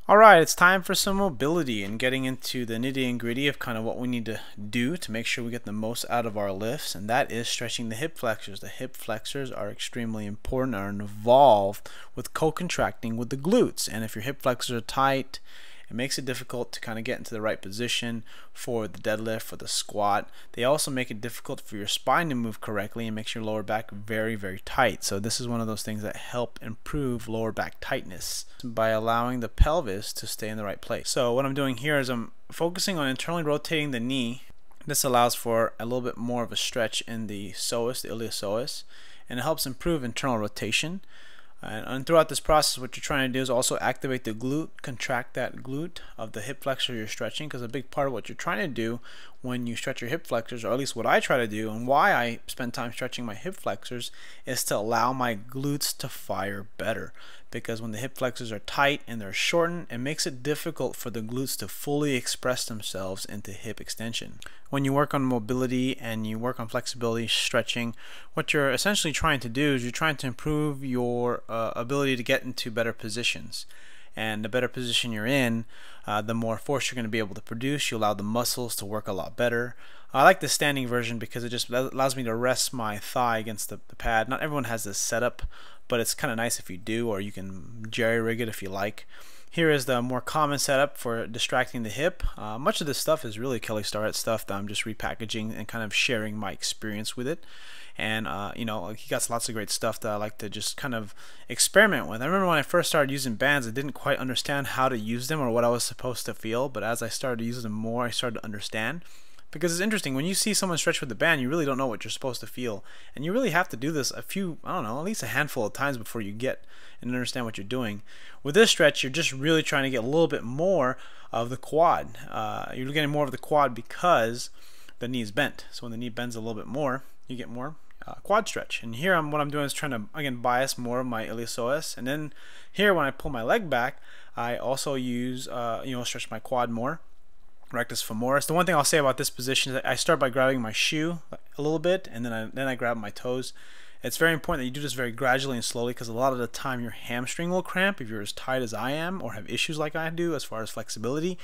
Alright, it's time for some mobility and getting into the nitty and gritty of kind of what we need to do to make sure we get the most out of our lifts, and that is stretching the hip flexors. The hip flexors are extremely important, are involved with co-contracting with the glutes, and if your hip flexors are tight, it makes it difficult to kind of get into the right position for the deadlift, for the squat. They also make it difficult for your spine to move correctly and makes your lower back very, very tight. So this is one of those things that help improve lower back tightness by allowing the pelvis to stay in the right place. So what I'm doing here is I'm focusing on internally rotating the knee. This allows for a little bit more of a stretch in the psoas, the iliopsoas, and it helps improve internal rotation. And throughout this process, what you're trying to do is also activate the glute, contract that glute of the hip flexor you're stretching, because a big part of what you're trying to do when you stretch your hip flexors, or at least what I try to do and why I spend time stretching my hip flexors, is to allow my glutes to fire better. Because when the hip flexors are tight and they're shortened, it makes it difficult for the glutes to fully express themselves into hip extension. When you work on mobility and you work on flexibility, stretching, what you're essentially trying to do is you're trying to improve your ability to get into better positions. And the better position you're in, the more force you're going to be able to produce. You allow the muscles to work a lot better. I like the standing version because it just allows me to rest my thigh against the pad. Not everyone has this setup, but it's kind of nice if you do, or you can jerry rig it if you like. Here is the more common setup for distracting the hip. Much of this stuff is really Kelly Starret stuff that I'm just repackaging and kind of sharing my experience with it. And you know, he got lots of great stuff that I like to just kind of experiment with. I remember when I first started using bands, I didn't quite understand how to use them or what I was supposed to feel, but as I started to use them more, I started to understand. Because it's interesting, when you see someone stretch with the band, you really don't know what you're supposed to feel. And you really have to do this a few, I don't know, at least a handful of times before you get and understand what you're doing. With this stretch, you're just really trying to get a little bit more of the quad. You're getting more of the quad because the knee is bent. So when the knee bends a little bit more, you get more quad stretch. And here what I'm doing is trying to, again, bias more of my iliopsoas. And then here when I pull my leg back, I also use, stretch my quad more. Rectus femoris. The one thing I'll say about this position is that I start by grabbing my shoe a little bit, and then I grab my toes. It's very important that you do this very gradually and slowly, because a lot of the time your hamstring will cramp if you're as tight as I am or have issues like I do as far as flexibility,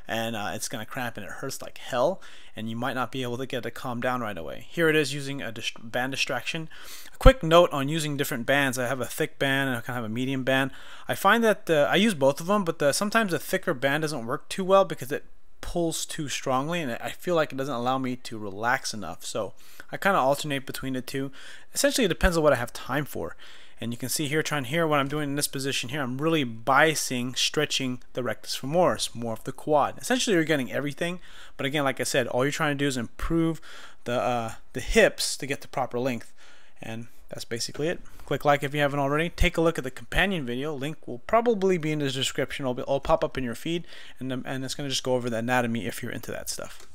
and it's going to cramp and it hurts like hell, and you might not be able to get it to calm down right away. Here it is using a band distraction. A quick note on using different bands. I have a thick band and I kind of have a medium band. I find that I use both of them, but sometimes the thicker band doesn't work too well because it pulls too strongly, and I feel like it doesn't allow me to relax enough. So I kind of alternate between the two. Essentially, it depends on what I have time for. And you can see here, what I'm doing in this position here, I'm really biasing, stretching the rectus femoris, more of the quad. Essentially, you're getting everything, but again, like I said, all you're trying to do is improve the hips to get the proper length. And that's basically it. Click like if you haven't already. Take a look at the companion video. Link will probably be in the description. It'll pop up in your feed, and it's going to just go over the anatomy if you're into that stuff.